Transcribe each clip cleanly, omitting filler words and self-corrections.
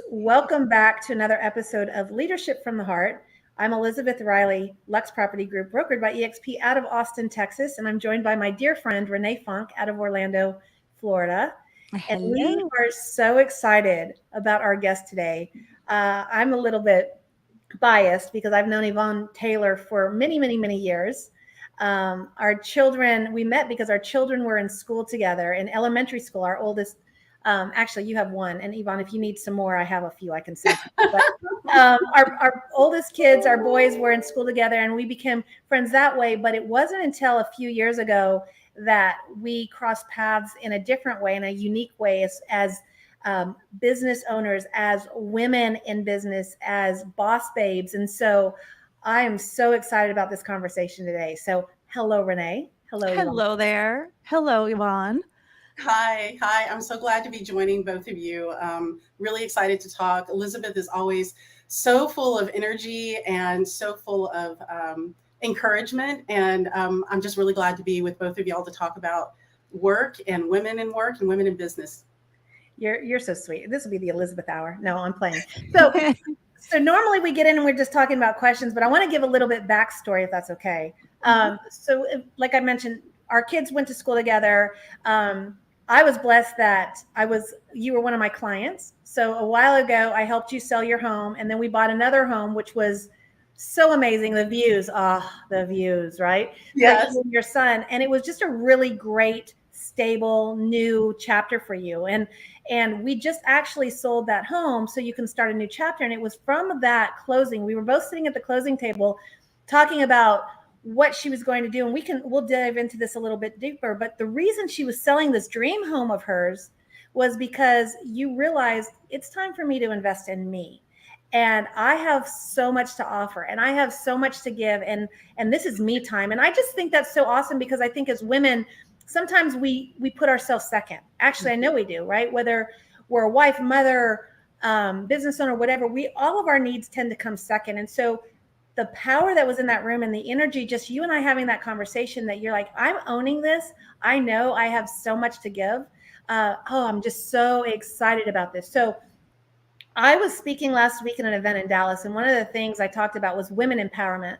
Welcome back to another episode of Leadership from the Heart. I'm Elizabeth Riley, Lux Property Group, brokered by EXP out of Austin, Texas, and I'm joined by my dear friend Renee Funk out of Orlando, Florida. And we Hello. are so excited about our guest today. I'm a little bit biased because I've known Yvonne Taylor for many, many, many years. Our children, we met because our children were in school together in elementary school. Our oldest, actually, you have one, and Yvonne, if you need some more, I have a few I can send to you. But our oldest kids, our boys, were in school together, and we became friends that way. But it wasn't until a few years ago that we crossed paths in a different way, in a unique way, as business owners, as women in business, as boss babes. And so I am so excited about this conversation today. So, hello, Renee. Hello, Yvonne. Hello there. Hello, Yvonne. Hi. I'm so glad to be joining both of you. Really excited to talk. Elizabeth is always so full of energy and so full of encouragement. And I'm just really glad to be with both of y'all to talk about work and women in work and women in business. You're so sweet. This will be the Elizabeth hour. No, I'm playing. So normally we get in and we're just talking about questions, but I want to give a little bit backstory if that's okay. Like I mentioned, our kids went to school together. I was blessed that you were one of my clients. So a while ago, I helped you sell your home, and then we bought another home, which was so amazing. The views, right? For Yes. you and your son, and it was just a really great, stable, new chapter for you. And we just actually sold that home so you can start a new chapter. And it was from that closing. We were both sitting at the closing table talking about what she was going to do. And we'll dive into this a little bit deeper. But the reason she was selling this dream home of hers was because you realized it's time for me to invest in me. And I have so much to offer, and I have so much to give, and this is me time. And I just think that's so awesome, because I think as women, sometimes we put ourselves second. Actually, I know we do, right? Whether we're a wife, mother, business owner, whatever, we all of our needs tend to come second. And so the power that was in that room and the energy, just you and I having that conversation, that you're like, I'm owning this. I know I have so much to give. I'm just so excited about this. So I was speaking last week at an event in Dallas, and one of the things I talked about was women empowerment.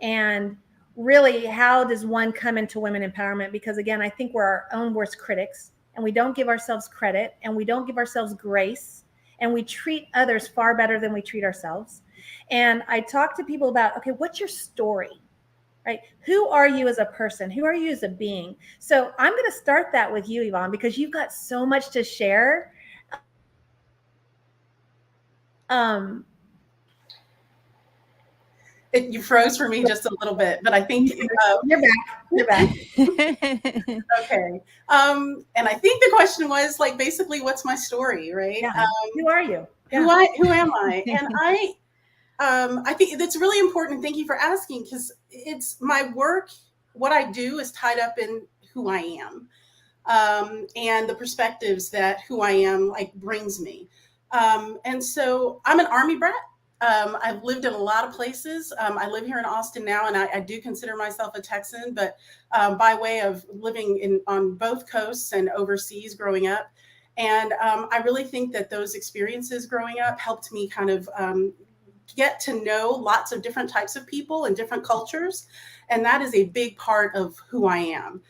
And really, how does one come into women empowerment? Because again, I think we're our own worst critics, and we don't give ourselves credit, and we don't give ourselves grace, and we treat others far better than we treat ourselves. And I talk to people about, okay, what's your story? Right? Who are you as a person? Who are you as a being? So I'm going to start that with you, Yvonne, because you've got so much to share. You froze for me just a little bit, but I think You're back. You're back. okay. And I think the question was like basically, what's my story, right? Yeah. Who are you? Yeah. Who am I? And I think that's really important. Thank you for asking, because it's my work. What I do is tied up in who I am, and the perspectives that who I am like brings me. And so I'm an Army brat. I've lived in a lot of places. I live here in Austin now, and I do consider myself a Texan, but by way of living on both coasts and overseas growing up. And I really think that those experiences growing up helped me kind of get to know lots of different types of people and different cultures. And that is a big part of who I am.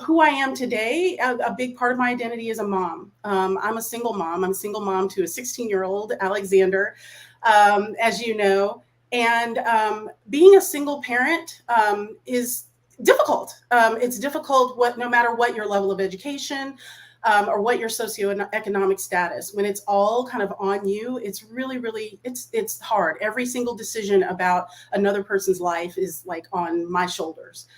Who I am today, a big part of my identity is a mom. I'm a single mom. I'm a single mom to a 16-year-old, Alexander, as you know. And being a single parent is difficult. It's difficult no matter what your level of education, or what your socioeconomic status. When it's all kind of on you, it's really, it's hard. Every single decision about another person's life is like on my shoulders.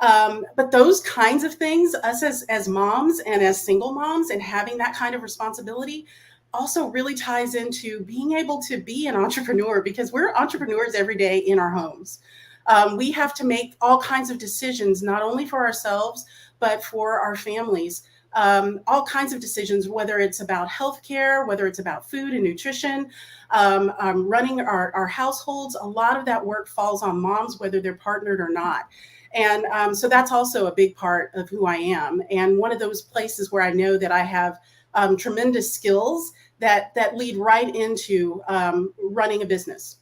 But those kinds of things, us as moms and as single moms, and having that kind of responsibility also really ties into being able to be an entrepreneur, because we're entrepreneurs every day in our homes. We have to make all kinds of decisions, not only for ourselves, but for our families. All kinds of decisions, whether it's about healthcare, whether it's about food and nutrition, running our households. A lot of that work falls on moms, whether they're partnered or not. And so that's also a big part of who I am. And one of those places where I know that I have tremendous skills that lead right into running a business.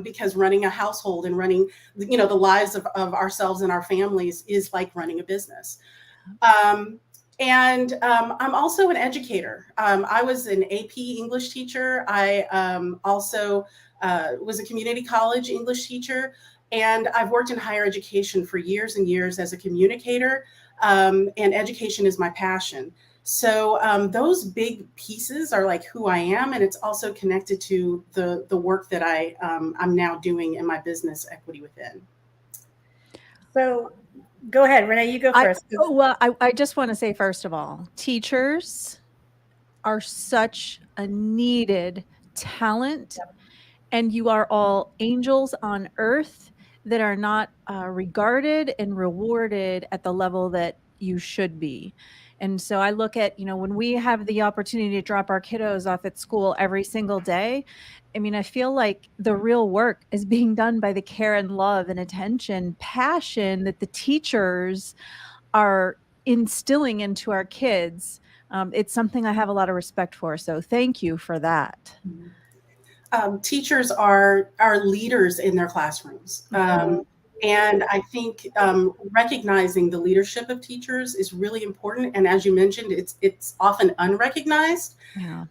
Because running a household and running, the lives of ourselves and our families is like running a business. I'm also an educator. I was an AP English teacher. I also was a community college English teacher, and I've worked in higher education for years and years as a communicator, and education is my passion. So those big pieces are like who I am, and it's also connected to the work that I'm now doing in my business, Equity Within. So go ahead, Renee, you go first. I just want to say, first of all, teachers are such a needed talent, and you are all angels on earth that are not regarded and rewarded at the level that you should be. And so I look at, when we have the opportunity to drop our kiddos off at school every single day, I mean, I feel like the real work is being done by the care and love and attention, passion that the teachers are instilling into our kids. It's something I have a lot of respect for. So thank you for that. Teachers are leaders in their classrooms. And I think recognizing the leadership of teachers is really important. And as you mentioned, it's often unrecognized. Yeah.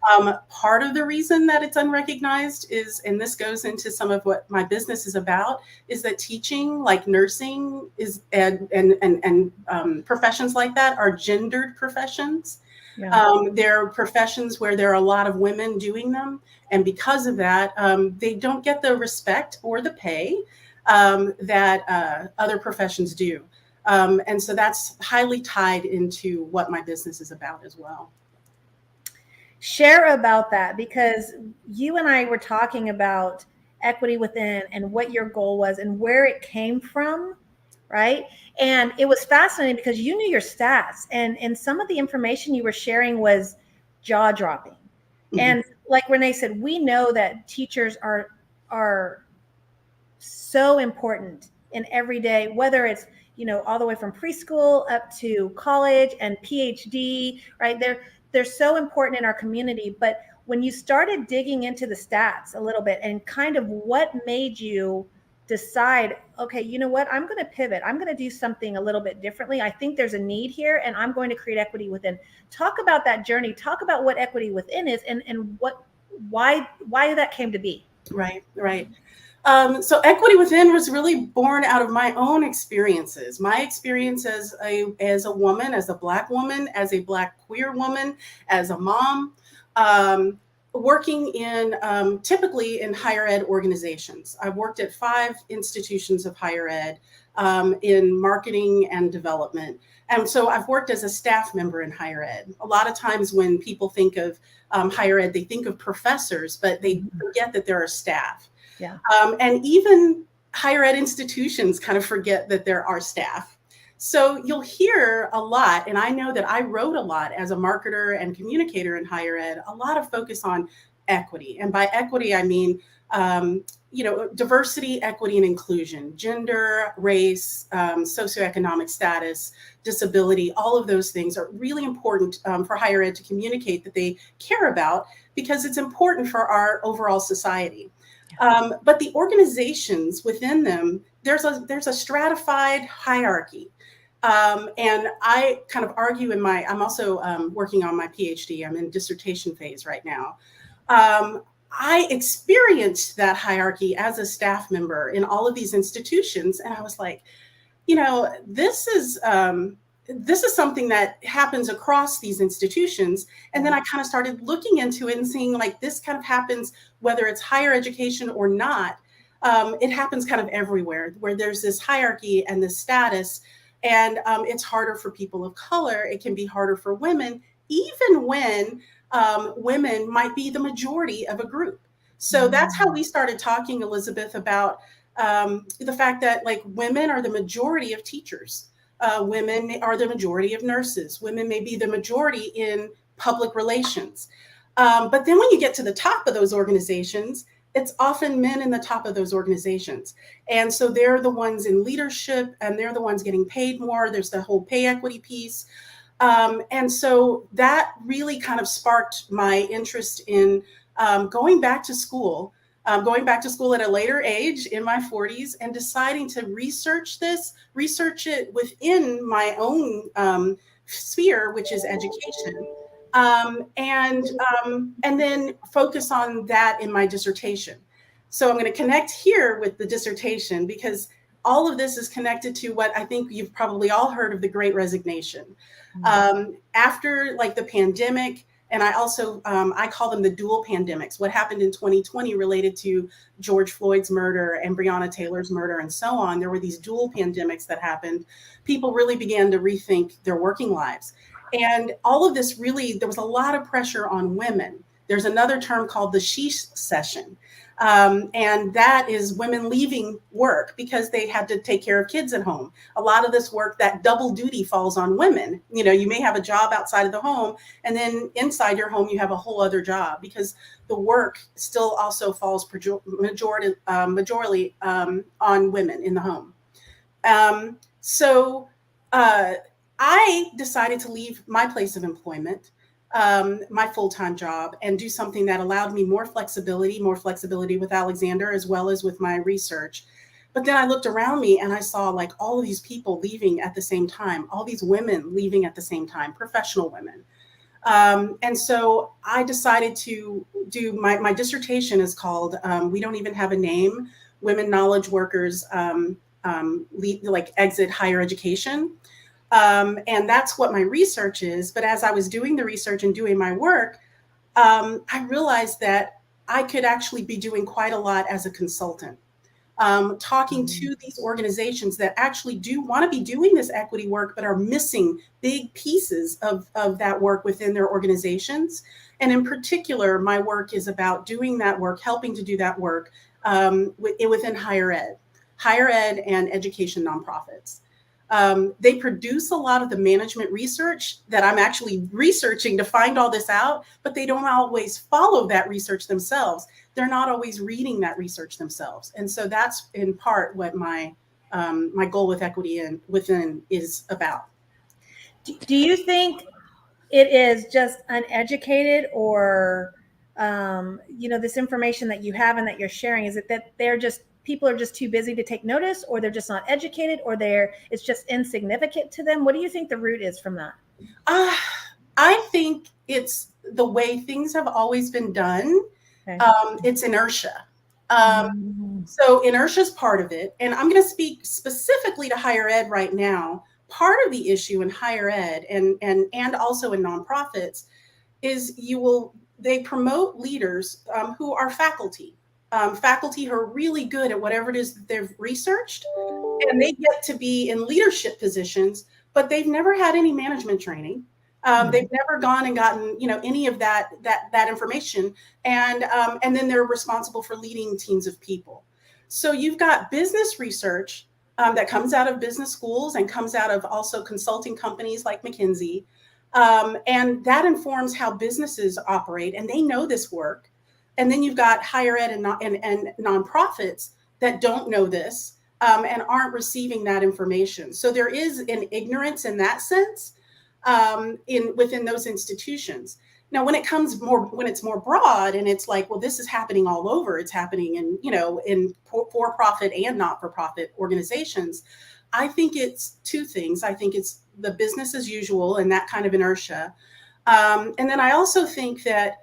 Part of the reason that it's unrecognized is, and this goes into some of what my business is about, is that teaching, like nursing, is and professions like that are gendered professions. Yeah. There are professions where there are a lot of women doing them. And because of that, they don't get the respect or the pay that other professions do. And so that's highly tied into what my business is about as well. Share about that, because you and I were talking about Equity Within and what your goal was and where it came from, right? And it was fascinating because you knew your stats, and some of the information you were sharing was jaw-dropping. Mm-hmm. And like Renee said, we know that teachers are so important in every day, whether it's, all the way from preschool up to college and PhD, right? They're so important in our community. But when you started digging into the stats a little bit and kind of what made you decide, okay, you know what, I'm going to pivot. I'm going to do something a little bit differently. I think there's a need here, and I'm going to create Equity Within. Talk about that journey. Talk about what Equity Within is and why that came to be. Right. So Equity Within was really born out of my own experiences. My experience as a woman, as a Black woman, as a Black queer woman, as a mom, working in typically in higher ed organizations. I've worked at 5 institutions of higher ed in marketing and development. And so I've worked as a staff member in higher ed. A lot of times when people think of higher ed, they think of professors, but they forget that there are staff. Yeah. And even higher ed institutions kind of forget that there are staff. So you'll hear a lot, and I know that I wrote a lot as a marketer and communicator in higher ed, a lot of focus on equity. And by equity, I mean, diversity, equity, and inclusion, gender, race, socioeconomic status, disability, all of those things are really important for higher ed to communicate that they care about, because it's important for our overall society. But the organizations within them, there's a stratified hierarchy. And I kind of argue I'm also working on my PhD. I'm in dissertation phase right now. I experienced that hierarchy as a staff member in all of these institutions. And I was like, this is something that happens across these institutions. And then I kind of started looking into it and seeing like this kind of happens, whether it's higher education or not. It happens kind of everywhere where there's this hierarchy and this status. And it's harder for people of color. It can be harder for women, even when women might be the majority of a group. So that's how we started talking, Elizabeth, about the fact that like women are the majority of teachers. Women are the majority of nurses. Women may be the majority in public relations. But then when you get to the top of those organizations, it's often men in the top of those organizations. And so they're the ones in leadership, and they're the ones getting paid more. There's the whole pay equity piece. And so that really kind of sparked my interest in going back to school. Going back to school at a later age in my 40s and deciding to research it within my own sphere, which is education, and then focus on that in my dissertation. So I'm going to connect here with the dissertation because all of this is connected to what I think you've probably all heard of, the Great Resignation. After like the pandemic, and I also, I call them the dual pandemics. What happened in 2020 related to George Floyd's murder and Breonna Taylor's murder and so on. There were these dual pandemics that happened. People really began to rethink their working lives. And all of this really, there was a lot of pressure on women. There's another term called the she session. And that is women leaving work because they had to take care of kids at home. A lot of this work, that double duty falls on women. You know, you may have a job outside of the home, and then inside your home, you have a whole other job because the work still also falls majority on women in the home. So I decided to leave my place of employment, my full-time job, and do something that allowed me more flexibility with Alexander as well as with my research. But then I looked around me and I saw like all of these people leaving at the same time, all these women leaving at the same time, professional women. And so I decided to do my dissertation is called, we don't even have a name, Women Knowledge Workers Exit Higher Education. And that's what my research is. But as I was doing the research and doing my work, I realized that I could actually be doing quite a lot as a consultant, talking to these organizations that actually do want to be doing this equity work, but are missing big pieces of that work within their organizations. And in particular, my work is about doing that work, helping to do that work within higher ed and education nonprofits. They produce a lot of the management research that I'm actually researching to find all this out, but they don't always follow that research themselves. They're not always reading that research themselves. And so that's in part what my goal with equity within is about. Do you think it is just uneducated or, this information that you have and that you're sharing, is it that people are just too busy to take notice, or they're just not educated, or it's just insignificant to them? What do you think the root is from that? I think it's the way things have always been done. Okay. It's inertia. So inertia is part of it. And I'm going to speak specifically to higher ed right now. Part of the issue in higher ed and also in nonprofits is they promote leaders who are faculty. Faculty who are really good at whatever it is that they've researched, and they get to be in leadership positions, but they've never had any management training. They've never gone and gotten, any of that information, and then they're responsible for leading teams of people. So you've got business research that comes out of business schools and comes out of also consulting companies like McKinsey, and that informs how businesses operate, and they know this work. And then you've got higher ed and nonprofits that don't know this and aren't receiving that information. So there is an ignorance in that sense within those institutions. Now, when it's more broad and it's like, well, this is happening all over. It's happening in for-profit and not-for-profit organizations. I think it's two things. I think it's the business as usual and that kind of inertia. And then I also think that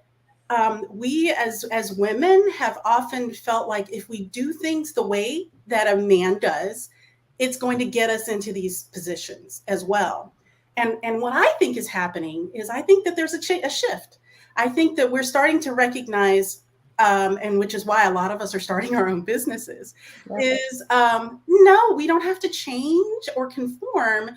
we as women have often felt like if we do things the way that a man does, it's going to get us into these positions as well. And what I think is happening is I think that there's a shift. I think that we're starting to recognize, and which is why a lot of us are starting our own businesses, is no, we don't have to change or conform.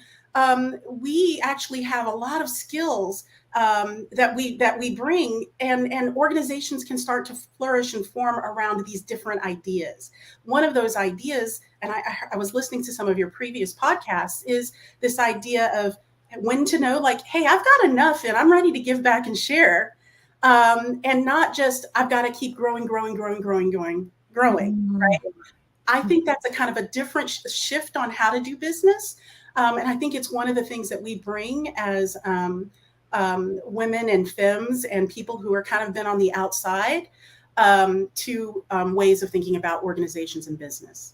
We actually have a lot of skills that we bring, and organizations can start to flourish and form around these different ideas. One of those ideas, and I was listening to some of your previous podcasts, is this idea of when to know, like, hey, I've got enough and I'm ready to give back and share, and not just I've got to keep growing, right? I think that's a kind of a different shift on how to do business. And I think it's one of the things that we bring as women and femmes and people who are kind of been on the outside to ways of thinking about organizations and business.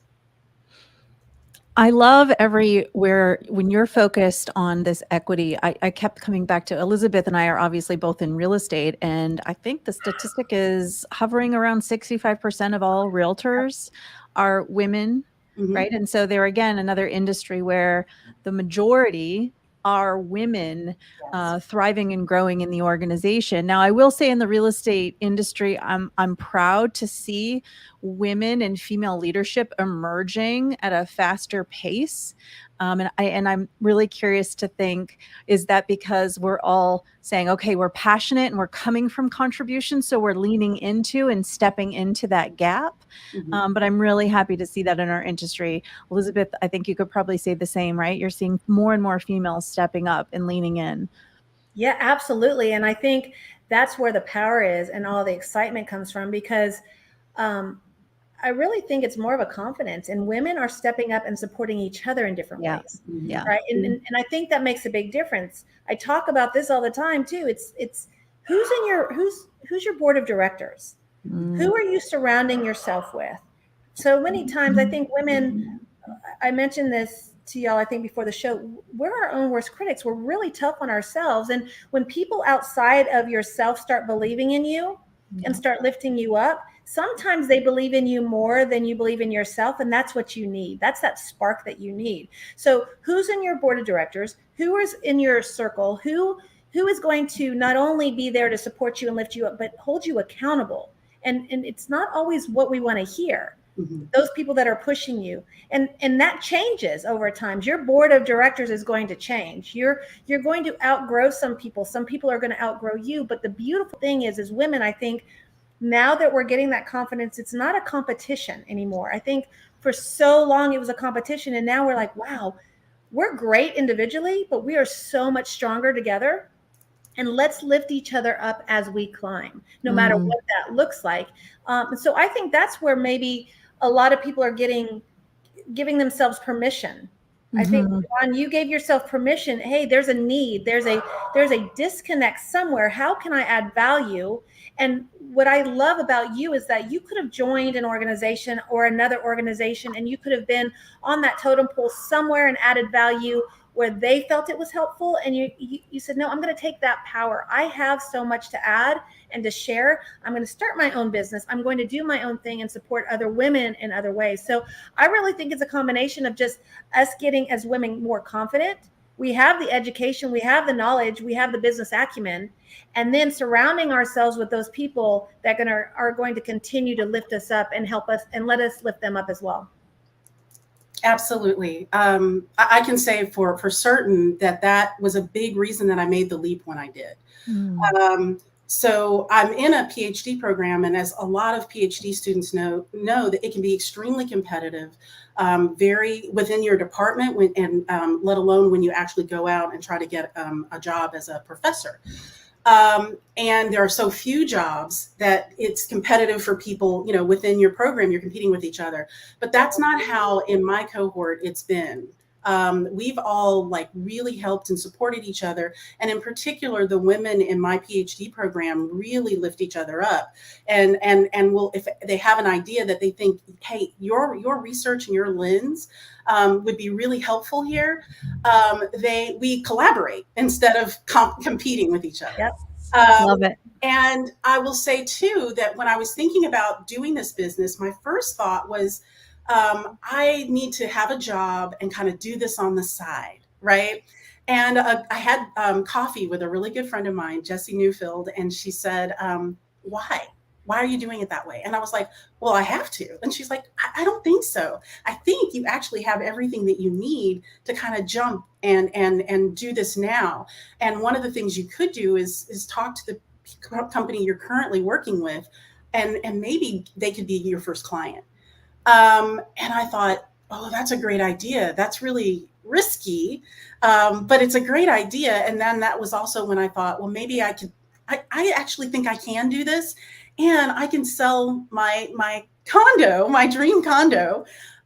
I love everywhere when you're focused on this equity. I kept coming back to Elizabeth and I are obviously both in real estate. And I think the statistic is hovering around 65% of all realtors are women, right? And so there again, another industry where the majority are women thriving and growing in the organization. Now, I will say in the real estate industry, I'm proud to see women and female leadership emerging at a faster pace. And I'm really curious to think, is that because we're all saying, okay, we're passionate and we're coming from contribution, so we're leaning into and stepping into that gap? But I'm really happy to see that in our industry. Elizabeth, I think you could probably say the same, right? You're seeing more and more females stepping up and leaning in. Yeah, absolutely. And I think that's where the power is and all the excitement comes from, because I really think it's more of a confidence, and women are stepping up and supporting each other in different ways. Yeah. Right. And I think that makes a big difference. I talk about this all the time too. It's who's your board of directors? Who are you surrounding yourself with? So many times I think women, I mentioned this to y'all, I think before the show, we're our own worst critics. We're really tough on ourselves. And when people outside of yourself start believing in you and start lifting you up, sometimes they believe in you more than you believe in yourself. And that's what you need. That's that spark that you need. So who's in your board of directors? Who is in your circle? Who is going to not only be there to support you and lift you up, but hold you accountable? And it's not always what we want to hear. Those people that are pushing you, and that changes over time. Your board of directors is going to change. You're going to outgrow some people. Some people are going to outgrow you. But the beautiful thing is, as women, I think now that we're getting that confidence, it's not a competition anymore. I think for so long it was a competition, and now we're like, wow, we're great individually, but we are so much stronger together. And let's lift each other up as we climb, no matter what that looks like. So I think that's where maybe a lot of people are giving themselves permission. I think, Yvonne, you gave yourself permission. Hey, there's a need. There's a disconnect somewhere. How can I add value? And what I love about you is that you could have joined an organization or another organization, and you could have been on that totem pole somewhere and added value where they felt it was helpful. And you said, no, I'm going to take that power. I have so much to add and to share. I'm going to start my own business. I'm going to do my own thing and support other women in other ways. So I really think it's a combination of just us getting as women more confident. We have the education, we have the knowledge, we have the business acumen, and then surrounding ourselves with those people that are going to continue to lift us up and help us and let us lift them up as well. Absolutely. I can say for certain that was a big reason that I made the leap when I did. So I'm in a PhD program, and as a lot of PhD students know that it can be extremely competitive, very within your department, and let alone when you actually go out and try to get a job as a professor. And there are so few jobs that it's competitive for people, within your program, you're competing with each other. But that's not how in my cohort it's been. We've all really helped and supported each other. And in particular, the women in my PhD program really lift each other up. And will, if they have an idea that they think, hey, your research and your lens would be really helpful here, we collaborate instead of competing with each other. Yep. Love it. And I will say too, that when I was thinking about doing this business, my first thought was, I need to have a job and kind of do this on the side, right? And I had coffee with a really good friend of mine, Jessie Newfield, and she said, why? Why are you doing it that way? And I was like, well, I have to. And she's like, I don't think so. I think you actually have everything that you need to kind of jump and do this now. And one of the things you could do is talk to the company you're currently working with, and maybe they could be your first client. And I thought, oh, that's a great idea. That's really risky, but it's a great idea. And then that was also when I thought, well, maybe I actually think I can do this, and I can sell my condo, my dream condo,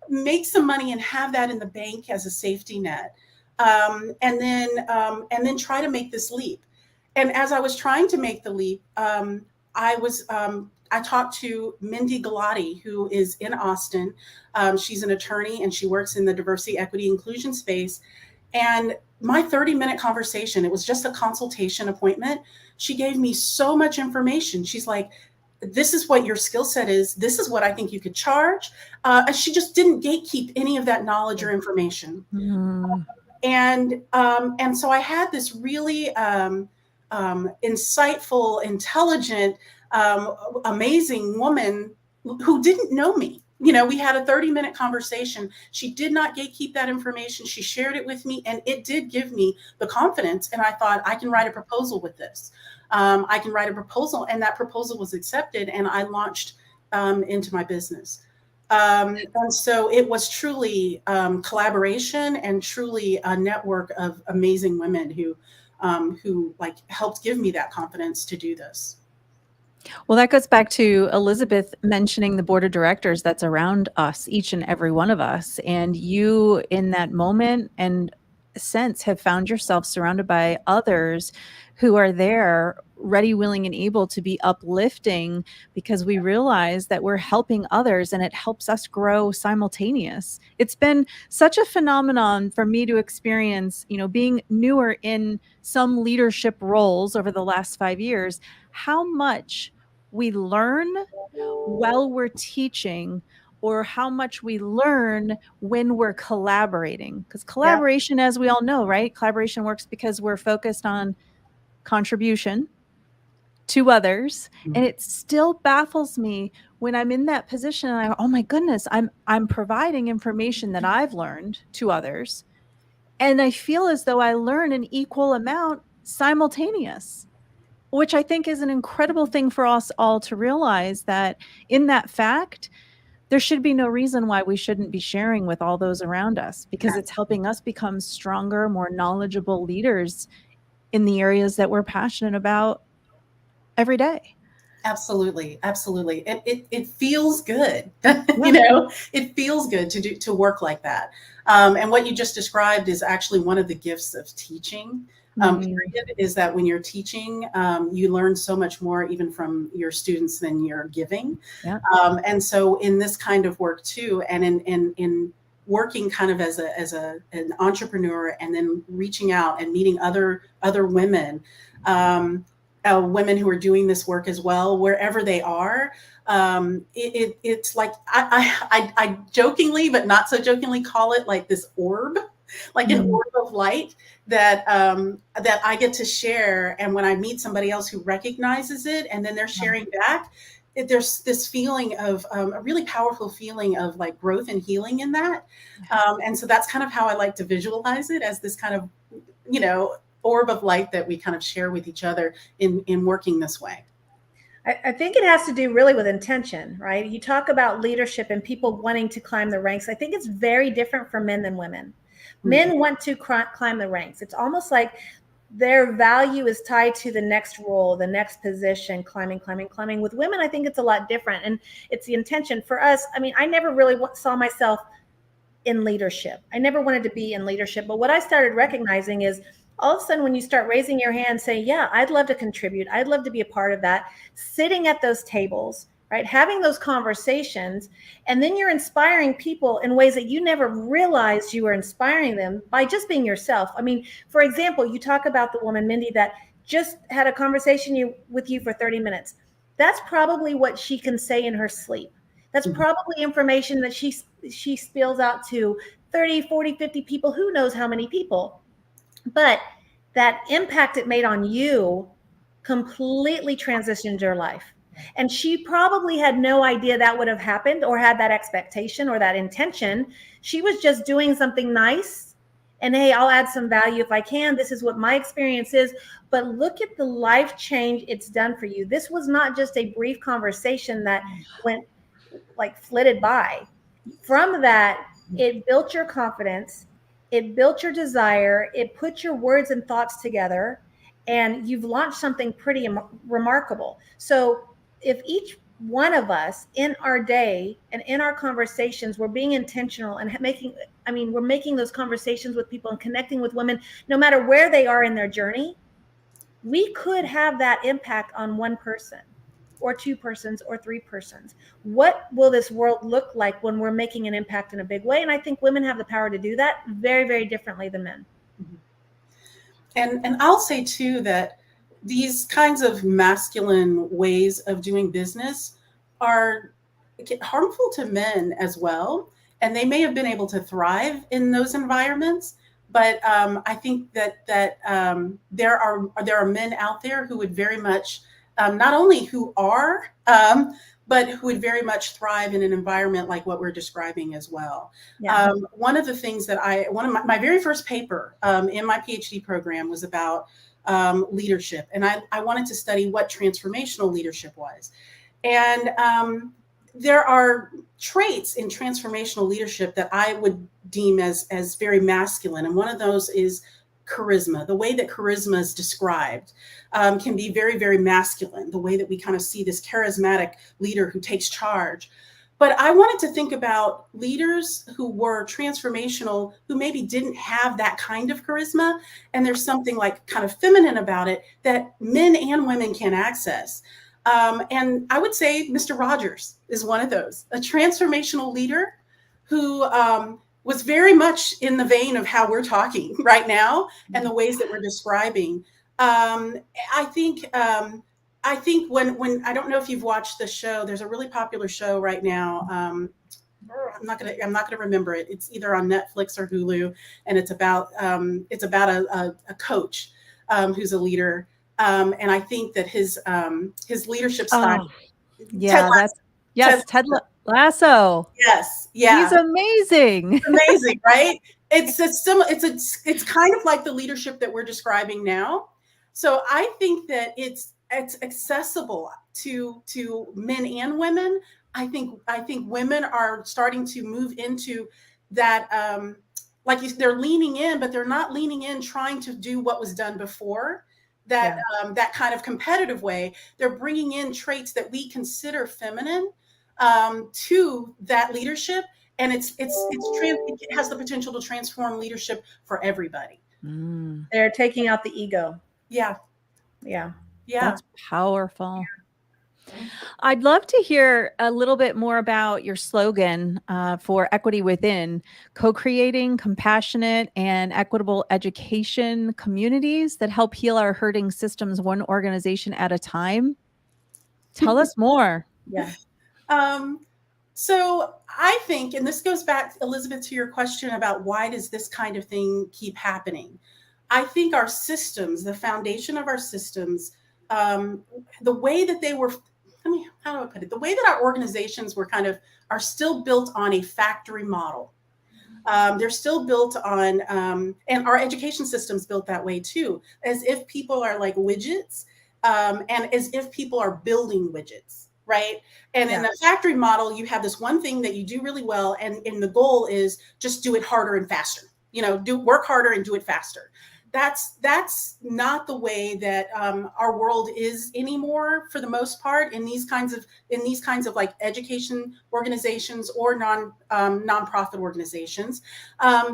make some money and have that in the bank as a safety net. and then try to make this leap. And as I was trying to make the leap, I talked to Mindy Galati, who is in Austin. She's an attorney and she works in the diversity, equity, inclusion space. And my 30-minute conversation, it was just a consultation appointment. She gave me so much information. She's like, this is what your skill set is. This is what I think you could charge. She just didn't gatekeep any of that knowledge or information. Mm. And so I had this really insightful, intelligent, amazing woman who didn't know me. You know, we had a 30-minute conversation. She did not gatekeep that information. She shared it with me, and it did give me the confidence. And I thought, I can write a proposal with this. I can write a proposal, and that proposal was accepted, and I launched into my business. And so it was truly collaboration and truly a network of amazing women who like helped give me that confidence to do this. Well, that goes back to Elizabeth mentioning the board of directors that's around us, each and every one of us. And you, in that moment and sense, have found yourself surrounded by others who are there, ready, willing, and able to be uplifting, because we realize that we're helping others and it helps us grow simultaneous. It's been such a phenomenon for me to experience, you know, being newer in some leadership roles over the last 5 years, how much we learn while we're teaching, or how much we learn when we're collaborating. Because collaboration, as we all know, right? Collaboration works because we're focused on contribution to others. And it still baffles me when I'm in that position and I go, oh my goodness, I'm providing information that I've learned to others. And I feel as though I learn an equal amount simultaneous, which I think is an incredible thing for us all to realize, that in that fact, there should be no reason why we shouldn't be sharing with all those around us, because it's helping us become stronger, more knowledgeable leaders in the areas that we're passionate about every day. Absolutely. Absolutely. It feels good. You know, it feels good to work like that. And what you just described is actually one of the gifts of teaching. Period, is that when you're teaching, you learn so much more even from your students than you're giving. Yeah. And so in this kind of work too, and in working kind of as an entrepreneur, and then reaching out and meeting other women, women who are doing this work as well, wherever they are. It's like, I jokingly, but not so jokingly, call it like this orb, like an orb of light that I get to share. And when I meet somebody else who recognizes it, and then they're sharing back, there's this feeling of a really powerful feeling of like growth and healing in that. And so that's kind of how I like to visualize it, as this kind of, you know, orb of light that we kind of share with each other in working this way. I think it has to do really with intention, right? You talk about leadership and people wanting to climb the ranks. I think it's very different for men than women. Men want to climb the ranks. It's almost like their value is tied to the next role, the next position, climbing. With women, I think it's a lot different. And it's the intention. For us, I mean, I never really saw myself in leadership. I never wanted to be in leadership. But what I started recognizing is, all of a sudden, when you start raising your hand saying, yeah, I'd love to contribute, I'd love to be a part of that, sitting at those tables, right, having those conversations, and then you're inspiring people in ways that you never realized you were inspiring them by just being yourself. I mean, for example, you talk about the woman, Mindy, that just had a conversation with you for 30 minutes. That's probably what she can say in her sleep. That's probably information that she spills out to 30, 40, 50 people, who knows how many people. But that impact it made on you completely transitioned your life. And she probably had no idea that would have happened, or had that expectation or that intention. She was just doing something nice. And hey, I'll add some value if I can. This is what my experience is. But look at the life change it's done for you. This was not just a brief conversation that went like flitted by. From that, it built your confidence. It built your desire. It put your words and thoughts together, and you've launched something pretty remarkable. So if each one of us in our day and in our conversations, we're being intentional and we're making those conversations with people and connecting with women, no matter where they are in their journey, we could have that impact on one person or two persons or three persons. What will this world look like when we're making an impact in a big way? And I think women have the power to do that very, very differently than men. And I'll say too that these kinds of masculine ways of doing business are harmful to men as well. And they may have been able to thrive in those environments, but I think that there are men out there who would very much, not only who are, but who would very much thrive in an environment like what we're describing as well. Yeah. One of the things that one of my very first paper in my PhD program was about leadership. And I wanted to study what transformational leadership was. And there are traits in transformational leadership that I would deem as very masculine. And one of those is charisma. The way that charisma is described can be very, very masculine, the way that we kind of see this charismatic leader who takes charge. But I wanted to think about leaders who were transformational, who maybe didn't have that kind of charisma. And there's something like kind of feminine about it that men and women can access. And I would say Mr. Rogers is one of those, a transformational leader who was very much in the vein of how we're talking right now and the ways that we're describing. I think when I don't know if you've watched the show, there's a really popular show right now. I'm not gonna remember it. It's either on Netflix or Hulu, and it's about a coach who's a leader. And I think that his leadership style. Ted Lasso. Yes, yeah, he's amazing. Amazing, right? It's kind of like the leadership that we're describing now. So I think that it's accessible to men and women. I think women are starting to move into that. They're leaning in, but they're not leaning in trying to do what was done before. That kind of competitive way. They're bringing in traits that we consider feminine to that leadership, and it has the potential to transform leadership for everybody. They're taking out the ego. Yeah. That's powerful. I'd love to hear a little bit more about your slogan for Equity Within: co-creating compassionate and equitable education communities that help heal our hurting systems one organization at a time. Tell us more. Yeah. So I think, and this goes back, Elizabeth, to your question about why does this kind of thing keep happening? I think our systems, the foundation of our systems, the way that they were, how do I put it? The way that our organizations are still built on a factory model. They're still built on, and our education system's built that way too, as if people are like widgets, and as if people are building widgets. Right. And in the factory model, you have this one thing that you do really well. And the goal is just do it harder and faster, work harder and do it faster. That's not the way that our world is anymore, for the most part, in these kinds of like education organizations or nonprofit organizations.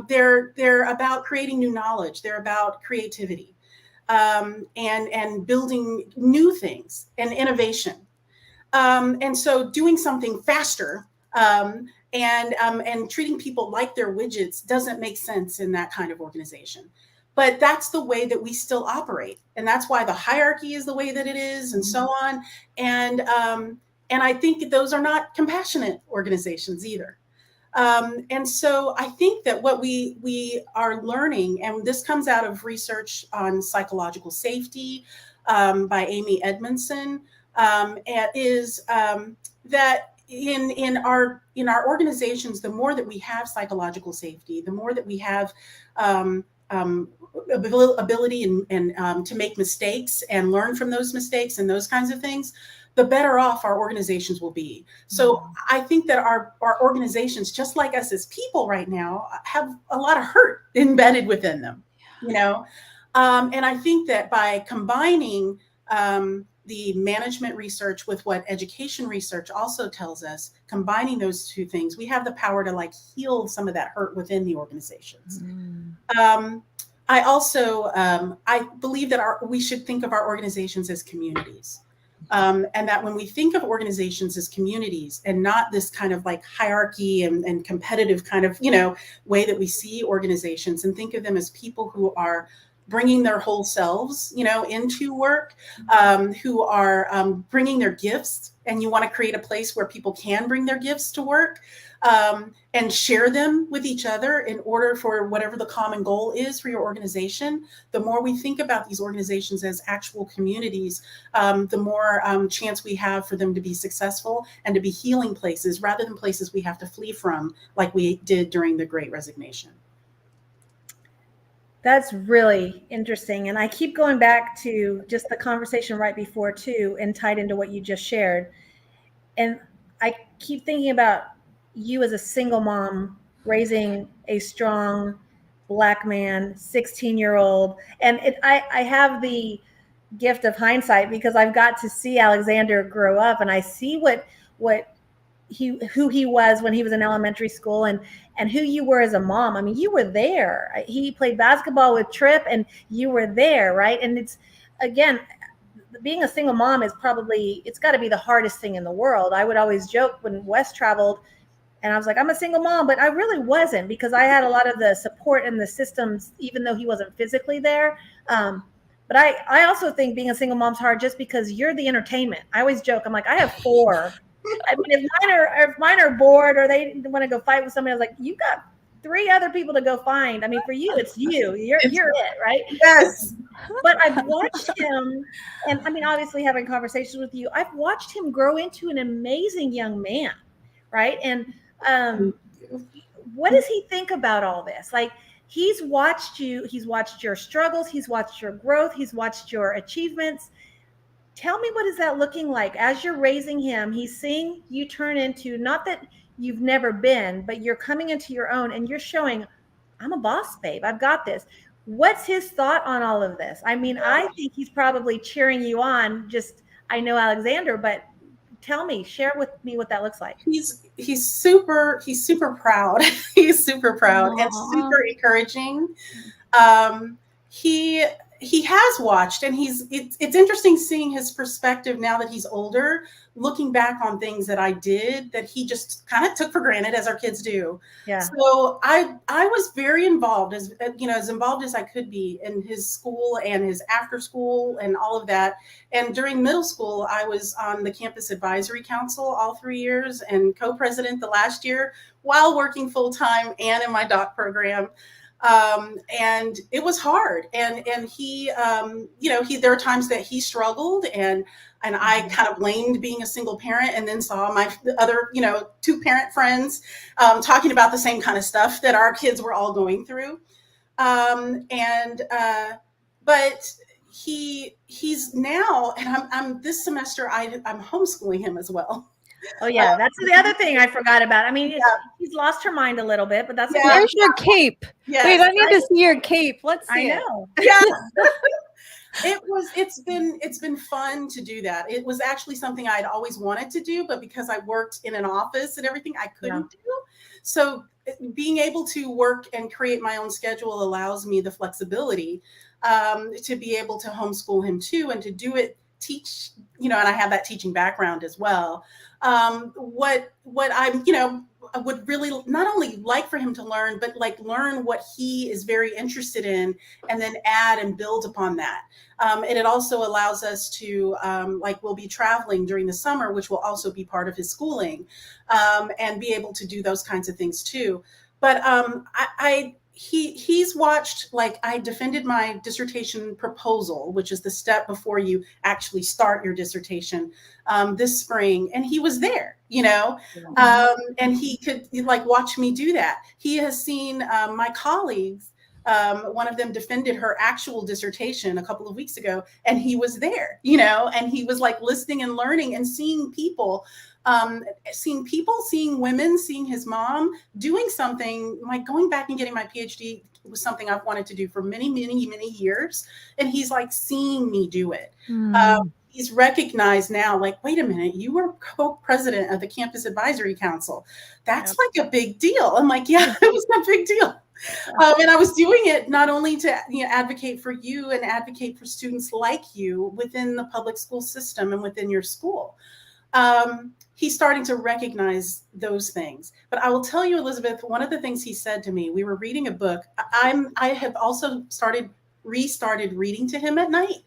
They're about creating new knowledge. They're about creativity, and building new things and innovation. And so doing something faster and treating people like they're widgets doesn't make sense in that kind of organization. But that's the way that we still operate. And that's why the hierarchy is the way that it is, and so on. And I think those are not compassionate organizations either. And so I think that what we are learning, and this comes out of research on psychological safety by Amy Edmondson, is that in our organizations, the more that we have psychological safety, the more that we have ability and to make mistakes and learn from those mistakes and those kinds of things, the better off our organizations will be. So I think that our organizations, just like us as people right now, have a lot of hurt embedded within them, And I think that by combining the management research with what education research also tells us, combining those two things, we have the power to like heal some of that hurt within the organizations. I also, I believe that we should think of our organizations as communities. And that when we think of organizations as communities and not this kind of like hierarchy and competitive kind of, way that we see organizations, and think of them as people who are bringing their whole selves, into work, who are bringing their gifts, and you want to create a place where people can bring their gifts to work, and share them with each other in order for whatever the common goal is for your organization. The more we think about these organizations as actual communities, the more chance we have for them to be successful and to be healing places rather than places we have to flee from, like we did during the Great Resignation. That's really interesting. And I keep going back to just the conversation right before too, and tied into what you just shared. And I keep thinking about you as a single mom raising a strong Black man, 16-year-old. And I have the gift of hindsight because I've got to see Alexander grow up, and I see who he was when he was in elementary school, and who you were as a mom. I mean, you were there. He played basketball with Tripp, and you were there, right? And it's, again, being a single mom is probably, it's got to be the hardest thing in the world. I would always joke when Wes traveled and I was like, I'm a single mom, but I really wasn't, because I had a lot of the support and the systems, even though he wasn't physically there. But I also think being a single mom's hard just because you're the entertainment. I always joke, I'm like, I have 4. I mean, if mine are bored or they want to go fight with somebody, I was like, you got 3 other people to go find. I mean, for you, it's you. You're it, right? Yes. But I've watched him, and I mean, obviously having conversations with you, I've watched him grow into an amazing young man, right? And what does he think about all this? Like, he's watched you, he's watched your struggles, he's watched your growth, he's watched your achievements. Tell me, what is that looking like as you're raising him? He's seeing you turn into, not that you've never been, but you're coming into your own, and you're showing, I'm a boss, babe. I've got this. What's his thought on all of this? I mean, I think he's probably cheering you on. Just, I know Alexander, but tell me, share with me what that looks like. He's super proud. He's super proud. Aww. And super encouraging. He has watched, and it's interesting seeing his perspective now that he's older, looking back on things that I did that he just kind of took for granted, as our kids do. Yeah. So I was very involved, as involved as I could be in his school and his after school and all of that. And during middle school, I was on the campus advisory council all 3 years and co-president the last year while working full time and in my doc program. And it was hard. And he, there are times that he struggled, and I kind of blamed being a single parent, and then saw my other, 2 parent friends, talking about the same kind of stuff that our kids were all going through. But he's now, and I'm this semester, I'm homeschooling him as well. Oh yeah, that's the other thing I forgot about. I mean, he's lost her mind a little bit, but that's where's your cape? Yes. Wait, I need to see your cape. Let's see. I know. Yeah. It's been fun to do that. It was actually something I'd always wanted to do, but because I worked in an office and everything, I couldn't do. So being able to work and create my own schedule allows me the flexibility to be able to homeschool him too, and to do it, teach, and I have that teaching background as well. What I'm, I would really not only like for him to learn, but like learn what he is very interested in, and then add and build upon that. And it also allows us to, we'll be traveling during the summer, which will also be part of his schooling, and be able to do those kinds of things too. But he's watched, like, I defended my dissertation proposal, which is the step before you actually start your dissertation, this spring, and he was there, and he could watch me do that. He has seen my colleagues. One of them defended her actual dissertation a couple of weeks ago, and he was there, and he was listening and learning and seeing people, seeing women, seeing his mom doing something, going back and getting my PhD was something I've wanted to do for many, many, many years. And he's seeing me do it. he's recognized now, like, wait a minute, you were co-president of the Campus Advisory Council. That's like a big deal. I'm like, yeah, it was a big deal. And I was doing it not only to advocate for you and advocate for students like you within the public school system and within your school. He's starting to recognize those things. But I will tell you, Elizabeth, one of the things he said to me, we were reading a book. I have also restarted reading to him at night,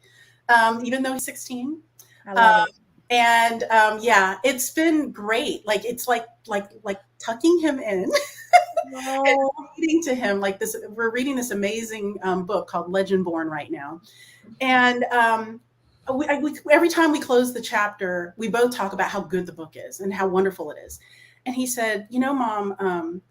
even though he's 16. I love it. And yeah, it's been great. Like, it's like tucking him in. And reading to him like this. We're reading this amazing book called Legend Born right now. And every time we close the chapter, we both talk about how good the book is and how wonderful it is. And he said, Mom,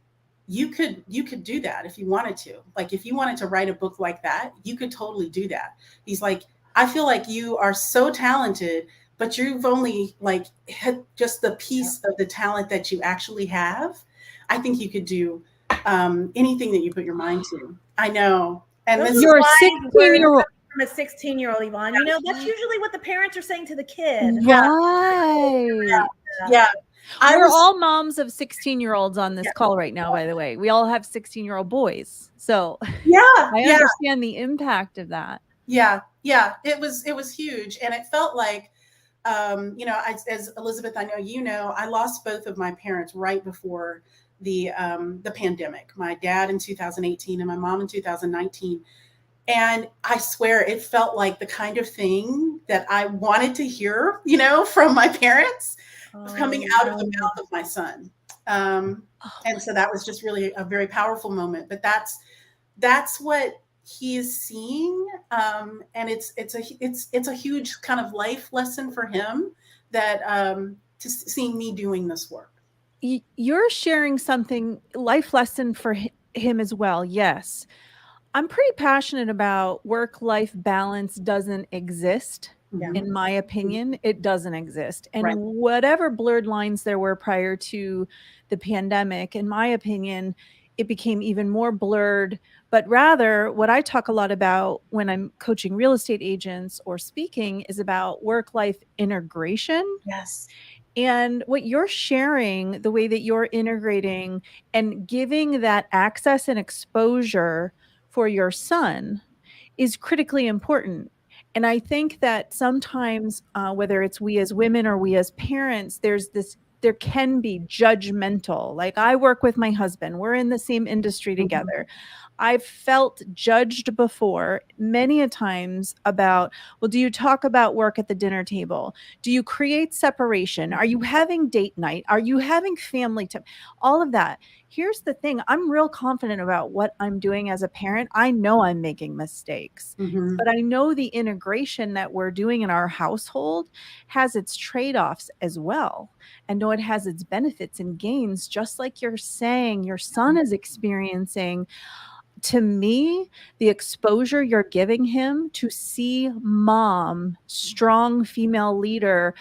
you could do that if you wanted to. Like, if you wanted to write a book like that, you could totally do that. He's like, I feel like you are so talented, but you've only like hit just the piece of the talent that you actually have. I think you could do anything that you put your mind to. I know. And this you're a 16-year-old. From a 16-year-old, Yvonne. That's usually what the parents are saying to the kid. Right. Yeah. We're all moms of 16-year-olds on this call right now, by the way. We all have 16-year-old boys. So I understand the impact of that. Yeah. It was huge. And it felt like, as Elizabeth, I know, I lost both of my parents right before the pandemic. My dad in 2018 and my mom in 2019. And I swear it felt like the kind of thing that I wanted to hear, from my parents coming out of the mouth of my son. And so that was just really a very powerful moment. But that's what he is seeing. And it's a huge kind of life lesson for him that to seeing me doing this work. You're sharing something, life lesson for him as well. Yes. I'm pretty passionate about work-life balance doesn't exist. In my opinion, it doesn't exist. And whatever blurred lines there were prior to the pandemic, in my opinion, it became even more blurred. But rather, what I talk a lot about when I'm coaching real estate agents or speaking is about work-life integration. Yes. And what you're sharing, the way that you're integrating and giving that access and exposure for your son is critically important. And I think that sometimes, whether it's we as women or we as parents, there can be judgmental. Like, I work with my husband. We're in the same industry together. I've felt judged before many a times about, well, do you talk about work at the dinner table? Do you create separation? Are you having date night? Are you having family time? All of that. Here's the thing. I'm real confident about what I'm doing as a parent. I know I'm making mistakes, but I know the integration that we're doing in our household has its trade-offs as well. And know it has its benefits and gains, just like you're saying your son is experiencing. To me, the exposure you're giving him to see mom, strong female leader,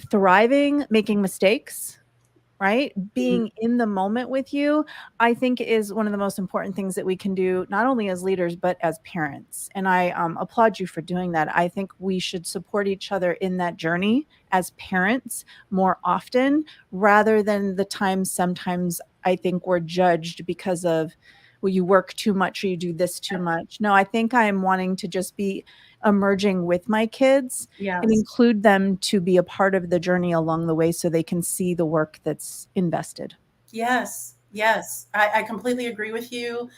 thriving, making mistakes, right? Being in the moment with you, I think is one of the most important things that we can do, not only as leaders, but as parents. And I applaud you for doing that. I think we should support each other in that journey as parents more often, rather than the times sometimes I think we're judged because of, well, you work too much or you do this too much. No, I think I'm wanting to just be emerging with my kids and include them to be a part of the journey along the way so they can see the work that's invested. Yes. I completely agree with you.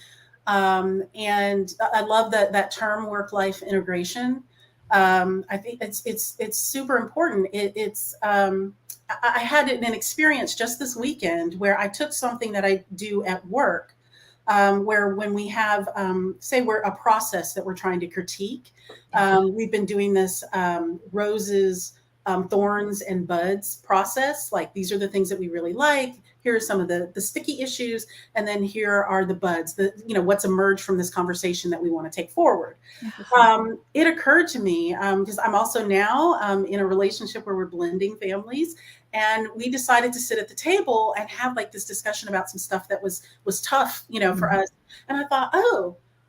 And I love that term, work-life integration. I think it's super important. I had an experience just this weekend where I took something that I do at work, where when we have, say we're a process that we're trying to critique, we've been doing this roses, thorns and buds process. Like, these are the things that we really like. Here are some of the sticky issues. And then here are the buds, what's emerged from this conversation that we want to take forward. It occurred to me, because I'm also now in a relationship where we're blending families. And we decided to sit at the table and have like this discussion about some stuff that was tough, for us. And I thought,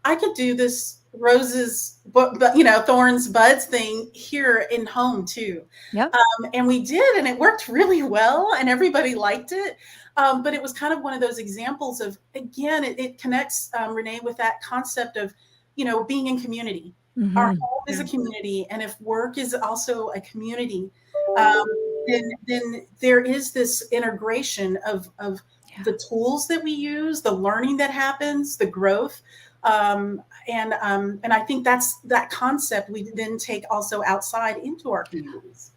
I could do this roses, but you know, thorns, buds thing here in home too. Yep. And we did, and it worked really well, and everybody liked it. But it was kind of one of those examples of, again, it connects, Renee, with that concept of, you know, being in community. Our home is a community, and if work is also a community, then there is this integration of the tools that we use, the learning that happens, the growth. And I think that's that concept we then take also outside into our communities.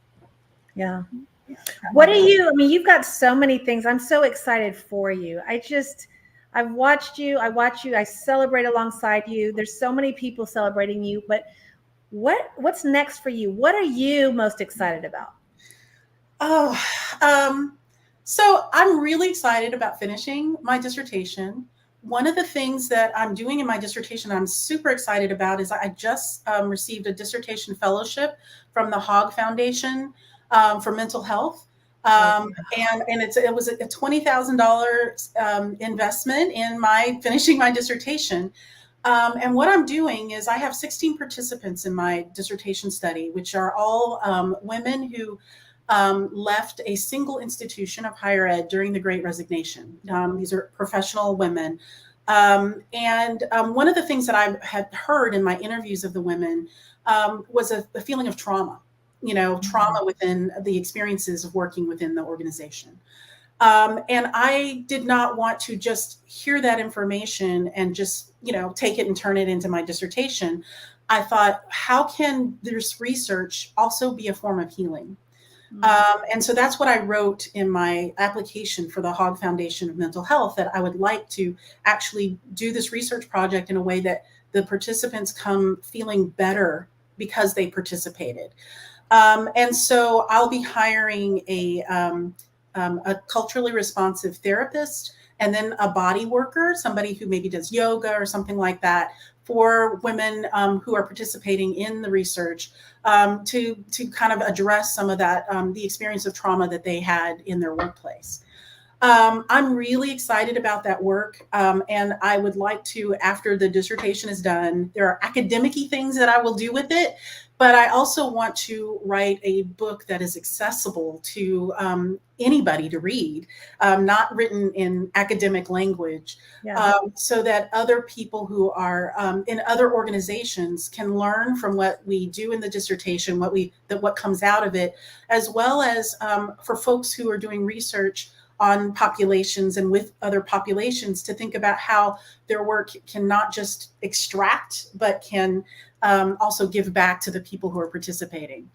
Yeah. What do you, I mean, you've got so many things. I'm so excited for you. I've watched you, I celebrate alongside you. There's so many people celebrating you, but what's next for you? What are you most excited about? So I'm really excited about finishing my dissertation. One of the things that I'm doing in my dissertation I'm super excited about is I just received a dissertation fellowship from the Hogg Foundation for mental health. And it was a $20,000 investment in finishing my dissertation. And what I'm doing is I have 16 participants in my dissertation study, which are all women who left a single institution of higher ed during the Great Resignation. These are professional women. And one of the things that I had heard in my interviews of the women was a feeling of trauma, you know, trauma within the experiences of working within the organization. And I did not want to just hear that information and just, you know, take it and turn it into my dissertation. I thought, how can this research also be a form of healing? And so that's what I wrote in my application for the Hogg Foundation of Mental Health, that I would like to actually do this research project in a way that the participants come feeling better because they participated. And so I'll be hiring a culturally responsive therapist, and then a body worker, somebody who maybe does yoga or something like that, for women who are participating in the research, to kind of address some of that, the experience of trauma that they had in their workplace. I'm really excited about that work. And I would like to, after the dissertation is done, there are academic-y things that I will do with it, but I also want to write a book that is accessible to anybody to read, not written in academic language, so that other people who are in other organizations can learn from what we do in the dissertation, what comes out of it, as well as for folks who are doing research on populations and with other populations, to think about how their work can not just extract, but can also give back to the people who are participating.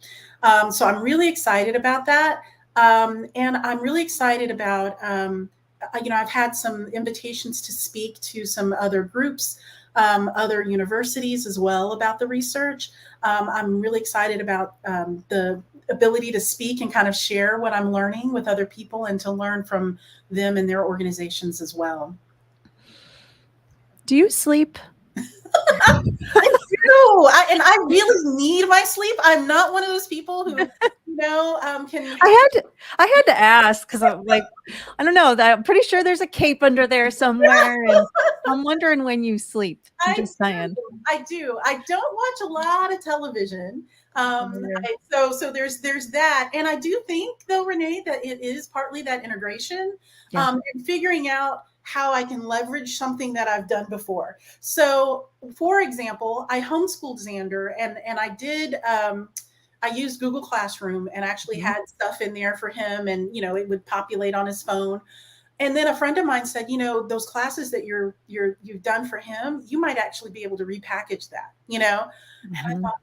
So I'm really excited about that. And I'm really excited about, I've had some invitations to speak to some other groups, other universities as well, about the research. I'm really excited about the ability to speak and kind of share what I'm learning with other people, and to learn from them and their organizations as well. Do you sleep? I do, and I really need my sleep. I'm not one of those people who, can. I had to ask, because I'm like, I don't know. I'm pretty sure there's a cape under there somewhere, and I'm wondering when you sleep. I'm just saying. I do. I don't watch a lot of television. So there's that, and I do think, though, Renee, that it is partly that integration, and figuring out how I can leverage something that I've done before. So, for example, I homeschooled Xander, and I did. I used Google Classroom and actually had stuff in there for him, and it would populate on his phone. And then a friend of mine said, those classes that you've done for him, you might actually be able to repackage that, And I thought,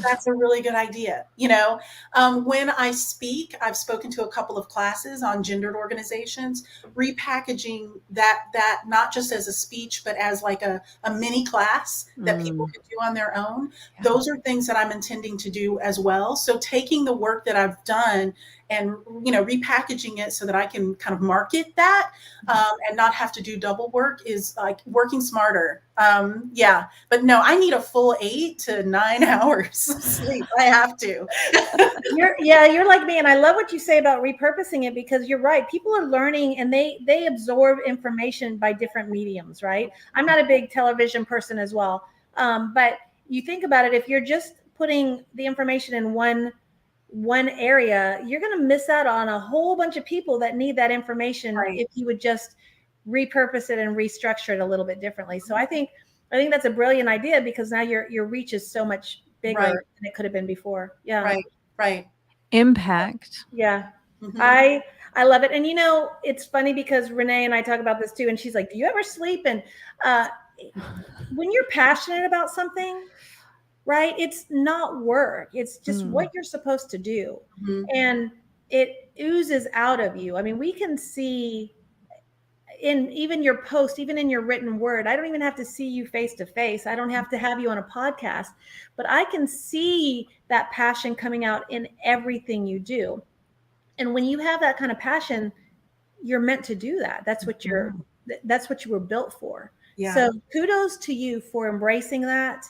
that's a really good idea. When I speak, I've spoken to a couple of classes on gendered organizations, repackaging that not just as a speech, but as like a mini class that people can do on their own. Yeah. Those are things that I'm intending to do as well. So taking the work that I've done and repackaging it so that I can kind of market that, and not have to do double work, is like working smarter. But no, I need a full 8 to 9 hours of sleep. I have to. You're like me, and I love what you say about repurposing it, because you're right. People are learning, and they absorb information by different mediums, right? I'm not a big television person as well. But you think about it, if you're just putting the information in one area, you're going to miss out on a whole bunch of people that need that information. Right. If you would just repurpose it and restructure it a little bit differently. So I think that's a brilliant idea, because now your reach is so much bigger Right. than it could have been before. Yeah. Right. Impact. Yeah. Mhm. I love it. And it's funny because Renee and I talk about this too. And she's like, do you ever sleep? And when you're passionate about something, right, it's not work. It's just what you're supposed to do. Mhm. And it oozes out of you. I mean, we can see in even your post, even in your written word. I don't even have to see you face to face. I don't have to have you on a podcast, but I can see that passion coming out in everything you do. And when you have that kind of passion, you're meant to do that. That's what that's what you were built for. Yeah. So kudos to you for embracing that,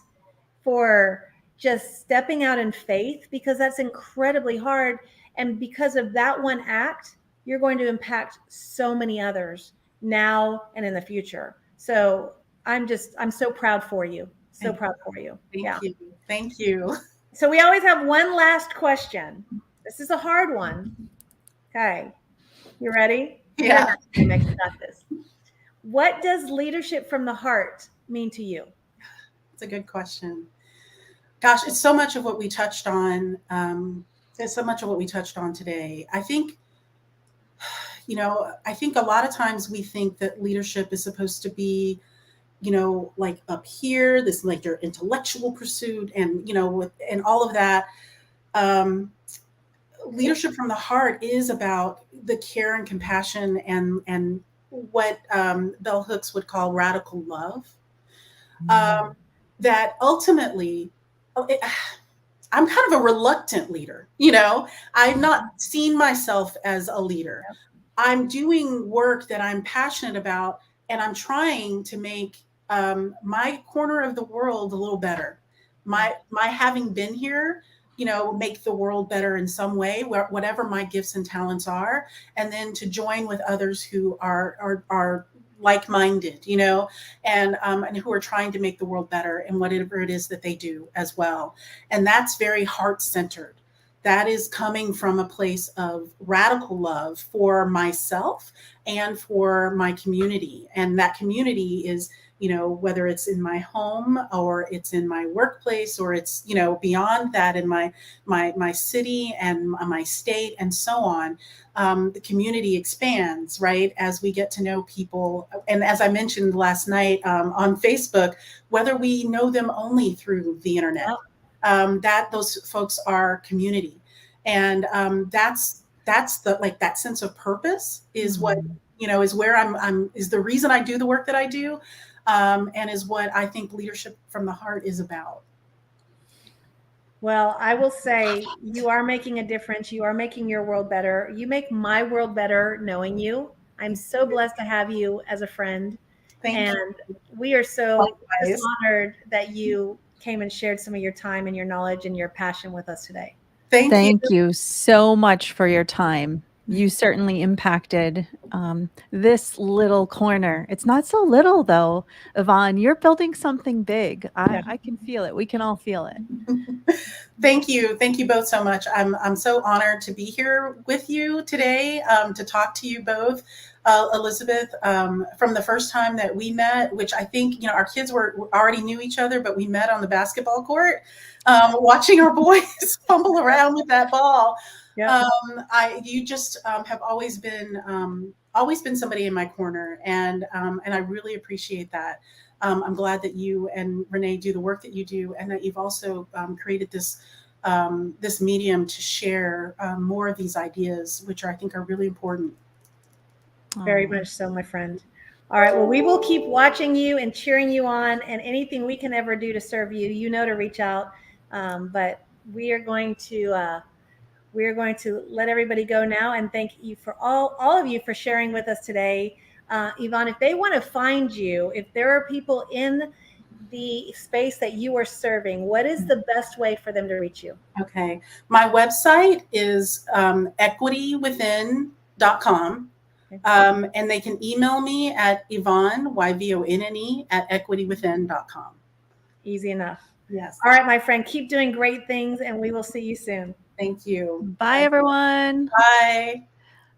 for just stepping out in faith, because that's incredibly hard. And because of that one act, you're going to impact so many others now and in the future. So I'm so proud for you. So proud for you. Thank you. Thank you. So we always have one last question. This is a hard one. Okay. You ready? Yeah. You got this. What does leadership from the heart mean to you? It's a good question. Gosh, it's so much of what we touched on. There's so much of what we touched on today. I think a lot of times we think that leadership is supposed to be, like up here, this like your intellectual pursuit and, and all of that. Leadership from the heart is about the care and compassion and what Bell Hooks would call radical love. That ultimately, I'm kind of a reluctant leader. I've not seen myself as a leader. I'm doing work that I'm passionate about, and I'm trying to make my corner of the world a little better. My having been here, make the world better in some way, whatever my gifts and talents are, and then to join with others who are like-minded, and who are trying to make the world better in whatever it is that they do as well. And that's very heart-centered. That is coming from a place of radical love for myself and for my community. And that community is, whether it's in my home or it's in my workplace or it's, beyond that in my city and my state and so on. The community expands, right, as we get to know people. And as I mentioned last night on Facebook, whether we know them only through the internet, that those folks are community. And that's the that sense of purpose is what, is where is the reason I do the work that I do. And is what I think leadership from the heart is about. Well, I will say you are making a difference. You are making your world better. You make my world better knowing you. I'm so blessed to have you as a friend. Thank you. We are so honored that you came and shared some of your time and your knowledge and your passion with us today. Thank you so much for your time. You certainly impacted this little corner. It's not so little though, Yvonne. You're building something big. I can feel it. We can all feel it. Thank you. Thank you both so much. I'm so honored to be here with you today to talk to you both. Elizabeth, from the first time that we met, which I think, our kids already knew each other, but we met on the basketball court, watching our boys fumble around with that ball. Yeah. You just have always been somebody in my corner, and I really appreciate that. I'm glad that you and Renee do the work that you do, and that you've also created this medium to share more of these ideas, which I think are really important. Very much so, my friend. All right. Well, we will keep watching you and cheering you on, and anything we can ever do to serve you, to reach out. But we are going to let everybody go now, and thank you for all of you for sharing with us today. Yvonne, if they want to find you, if there are people in the space that you are serving, what is the best way for them to reach you? Okay. My website is equitywithin.com. And they can email me at Yvonne, Yvonne, @equitywithin.com. Easy enough. Yes. All right, my friend, keep doing great things, and we will see you soon. Thank you. Bye, everyone. Bye.